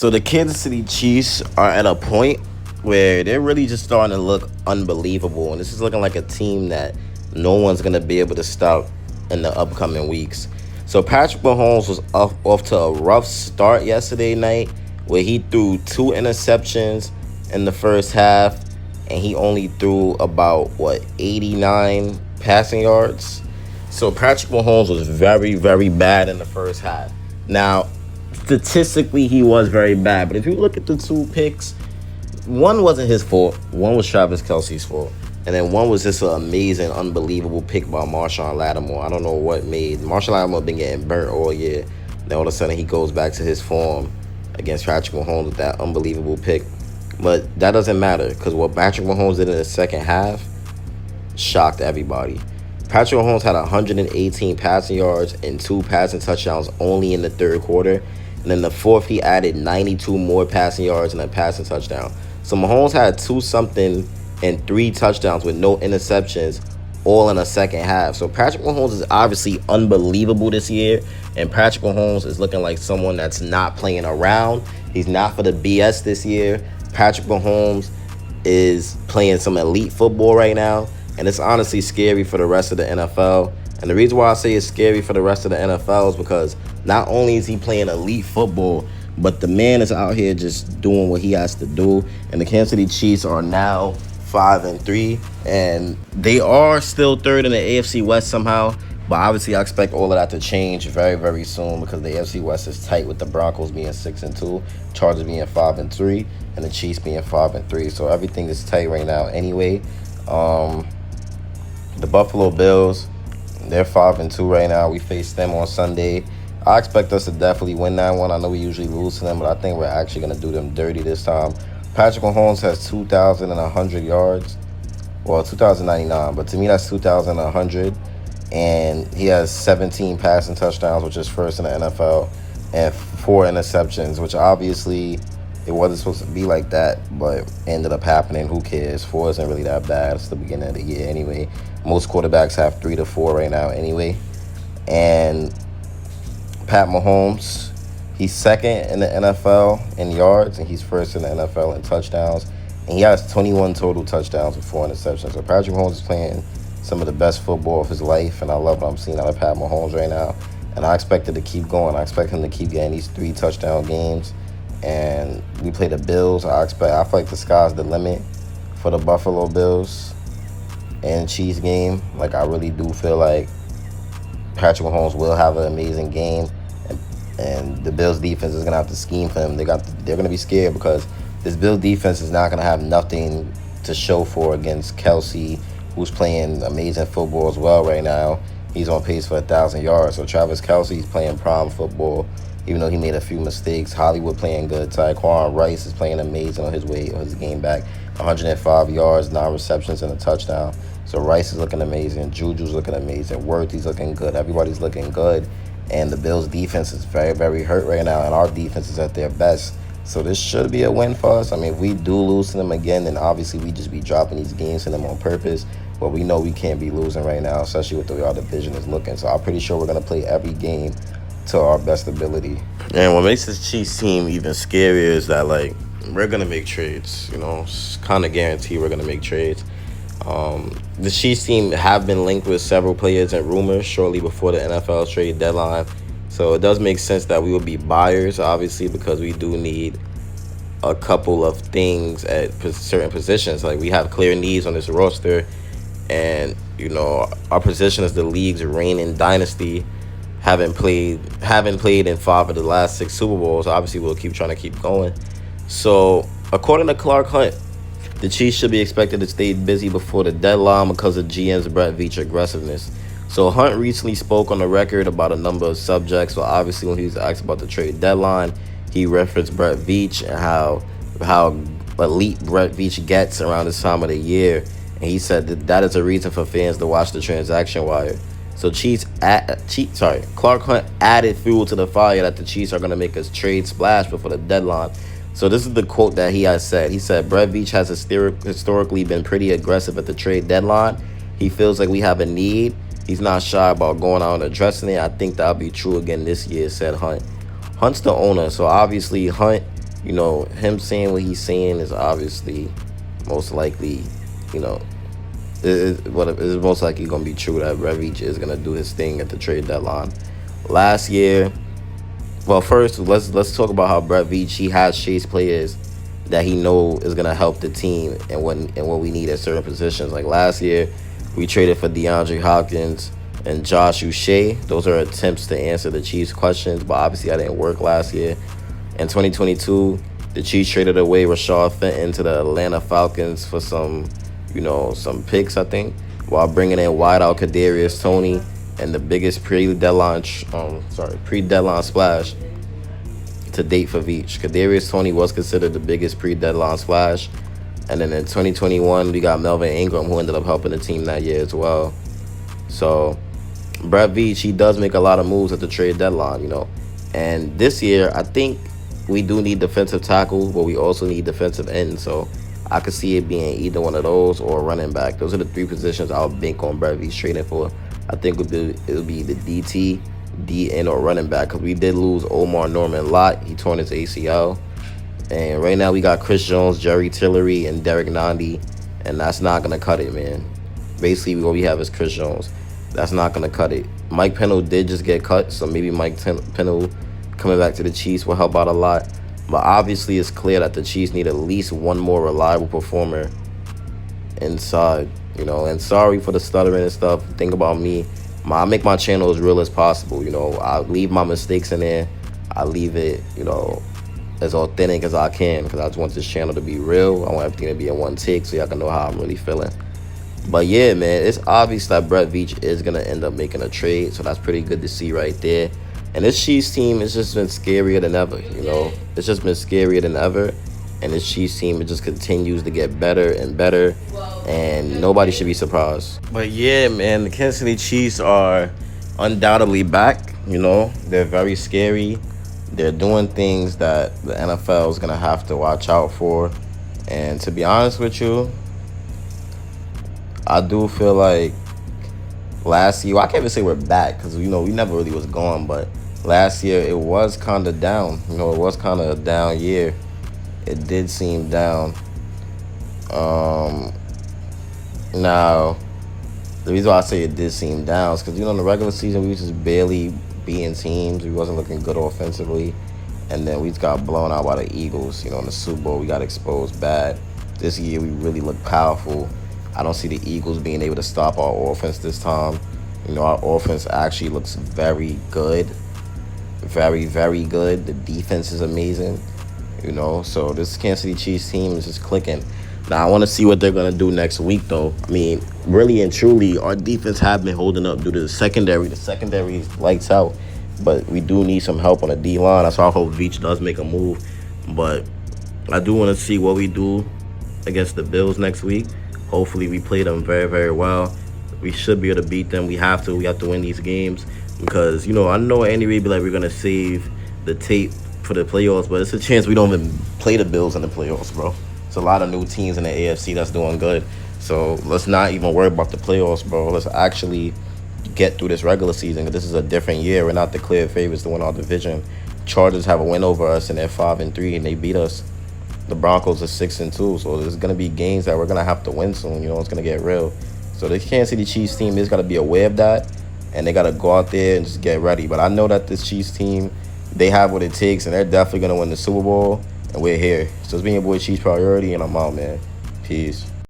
So the Kansas City Chiefs are at a point where they're really just starting to look unbelievable. And this is looking like a team that no one's going to be able to stop in the upcoming weeks. So Patrick Mahomes was off to a rough start yesterday night where he threw 2 interceptions in the first half. And he only threw about, 89 passing yards. So Patrick Mahomes was very, very bad in the first half. Now, statistically, he was very bad. But if you look at the 2 picks, one wasn't his fault. One was Travis Kelce's fault. And then one was just an amazing, unbelievable pick by Marshawn Lattimore. I don't know what made. Marshawn Lattimore been getting burnt all year. Then all of a sudden he goes back to his form against Patrick Mahomes with that unbelievable pick. But that doesn't matter because what Patrick Mahomes did in the second half shocked everybody. Patrick Mahomes had 118 passing yards and 2 passing touchdowns only in the third quarter. And in the fourth, he added 92 more passing yards and a passing touchdown. So Mahomes had 2-something and 3 touchdowns with no interceptions all in the second half. So Patrick Mahomes is obviously unbelievable this year. And Patrick Mahomes is looking like someone that's not playing around. He's not for the BS this year. Patrick Mahomes is playing some elite football right now. And it's honestly scary for the rest of the NFL. And the reason why I say it's scary for the rest of the NFL is because not only is he playing elite football, but the man is out here just doing what he has to do. And the Kansas City Chiefs are now 5-3. And they are still third in the AFC West somehow. But obviously, I expect all of that to change very, very soon because the AFC West is tight with the Broncos being 6-2, Chargers being 5-3, and the Chiefs being 5-3. So everything is tight right now anyway. The Buffalo Bills, they're 5-2 right now. We face them on Sunday. I expect us to definitely win that one. I know we usually lose to them, but I think we're actually going to do them dirty this time. Patrick Mahomes has 2,100 yards. Well, 2,099, but to me that's 2,100. And he has 17 passing touchdowns, which is first in the NFL, and 4 interceptions, which obviously it wasn't supposed to be like that, but ended up happening. Who cares? 4 isn't really that bad. It's the beginning of the year anyway. Most quarterbacks have 3 to 4 right now anyway. And Pat Mahomes, he's second in the NFL in yards, and he's first in the NFL in touchdowns. And he has 21 total touchdowns with 4 interceptions. So Patrick Mahomes is playing some of the best football of his life, and I love what I'm seeing out of Pat Mahomes right now. And I expect it to keep going. I expect him to keep getting these 3 touchdown games. And we play the Bills. I feel like the sky's the limit for the Buffalo Bills and Chiefs game. Like, I really do feel like Patrick Mahomes will have an amazing game, and the Bills defense is gonna have to scheme for him. They're gonna be scared because this Bills defense is not gonna have nothing to show for against Kelce, who's playing amazing football as well right now. He's on pace for 1,000 yards. So Travis Kelce's playing prime football, even though he made a few mistakes. Hollywood playing good. Tyquan Rice is playing amazing on his game back. 105 yards, 9 receptions, and a touchdown. So Rice is looking amazing. Juju's looking amazing. Worthy's looking good. Everybody's looking good. And the Bills' defense is very, very hurt right now, and our defense is at their best. So this should be a win for us. I mean, if we do lose to them again, then obviously we just be dropping these games to them on purpose. But we know we can't be losing right now, especially with the way our division is looking. So I'm pretty sure we're going to play every game to our best ability. And what makes this Chiefs team even scarier is that, like, we're going to make trades. You know, it's kind of guaranteed we're going to make trades. The Chiefs team have been linked with several players and rumors shortly before the NFL trade deadline. So it does make sense that we will be buyers, obviously, because we do need a couple of things at certain positions. Like, we have clear needs on this roster. And, you know, our position is the league's reigning dynasty. Haven't played in 5 of the last 6 Super Bowls. Obviously, we'll keep trying to keep going. So, according to Clark Hunt, the Chiefs should be expected to stay busy before the deadline because of GM's Brett Veach aggressiveness. So, Hunt recently spoke on the record about a number of subjects. So, obviously, when he was asked about the trade deadline, he referenced Brett Veach and how elite Brett Veach gets around this time of the year. And he said that is a reason for fans to watch the transaction wire. So Clark Hunt added fuel to the fire that the Chiefs are going to make a trade splash before the deadline. So this is the quote that he has said. He said, Brett Veach has historically been pretty aggressive at the trade deadline. He feels like we have a need. He's not shy about going out and addressing it. I think that'll be true again this year, said Hunt. Hunt's the owner, so obviously Hunt him saying what he's saying is obviously most likely, you know, what is most likely going to be true that Brett Veach is going to do his thing at the trade deadline. Last year, well, first let's talk about how Brett Veach he has chased players that he know is going to help the team and what we need at certain positions. Like last year, we traded for DeAndre Hopkins and Josh Uche. Those are attempts to answer the Chiefs' questions, but obviously that didn't work last year. In 2022, the Chiefs traded away Rashad Fenton to the Atlanta Falcons for some picks, I think, while bringing in wideout Kadarius Toney and the biggest pre-deadline splash to date for Veach. Kadarius Toney was considered the biggest pre-deadline splash. And then in 2021, we got Melvin Ingram, who ended up helping the team that year as well. So Brett Veach, he does make a lot of moves at the trade deadline. And this year, I think we do need defensive tackle, but we also need defensive end. So I could see it being either one of those or running back. Those are the three positions I would bank on Brett Veach trading for. I think it would be the DT, DN, or running back, because we did lose Omar Norman-Lott. He torn his ACL. And right now we got Chris Jones, Jerry Tillery, and Derek Nandi, and that's not going to cut it, man. Basically, what we have is Chris Jones. That's not going to cut it. Mike Pennell did just get cut, so maybe Mike Pennell coming back to the Chiefs will help out a lot. But obviously, it's clear that the Chiefs need at least one more reliable performer inside, And sorry for the stuttering and stuff. Think about me. I make my channel as real as possible, I leave my mistakes in there. I leave it, as authentic as I can, because I just want this channel to be real. I want everything to be in one take so y'all can know how I'm really feeling. But yeah, man, it's obvious that Brett Veach is going to end up making a trade, so that's pretty good to see right there. And this Chiefs team has just been scarier than ever, It's just been scarier than ever. And this Chiefs team, it just continues to get better and better. And nobody should be surprised. But yeah, man, the Kansas City Chiefs are undoubtedly back. They're very scary. They're doing things that the NFL is going to have to watch out for. And to be honest with you, I do feel like last year, I can't even say we're back because, we never really was gone. But last year, it was kind of down. It was kind of a down year. It did seem down. Now, the reason why I say it did seem down is because, in the regular season, we was just barely beating teams. We wasn't looking good offensively. And then we just got blown out by the Eagles. In the Super Bowl, we got exposed bad. This year, we really look powerful. I don't see the Eagles being able to stop our offense this time. Our offense actually looks very good. Very, very good. The defense is amazing. So this Kansas City Chiefs team is just clicking. Now, I want to see what they're going to do next week, though. I mean, really and truly, our defense have been holding up due to the secondary. The secondary is lights out, but we do need some help on the D-line. That's why I hope Veach does make a move. But I do want to see what we do against the Bills next week. Hopefully, we play them very, very well. We should be able to beat them. We have to. We have to win these games because, I know Andy Reid be like, we're going to save the tape for the playoffs, but it's a chance we don't even play the Bills in the playoffs, bro. It's a lot of new teams in the AFC that's doing good. So let's not even worry about the playoffs, bro. Let's actually get through this regular season. This is a different year. We're not the clear favorites to win our division. Chargers have a win over us, and they're 5-3, and they beat us. The Broncos are 6-2, so there's gonna be games that we're gonna have to win soon. It's gonna get real. So the Kansas City Chiefs team is gotta be aware of that, and they gotta go out there and just get ready. But I know that this Chiefs team, they have what it takes, and they're definitely gonna win the Super Bowl. And we're here. So it's been your boy Chiefs Priority, and I'm out, man. Peace.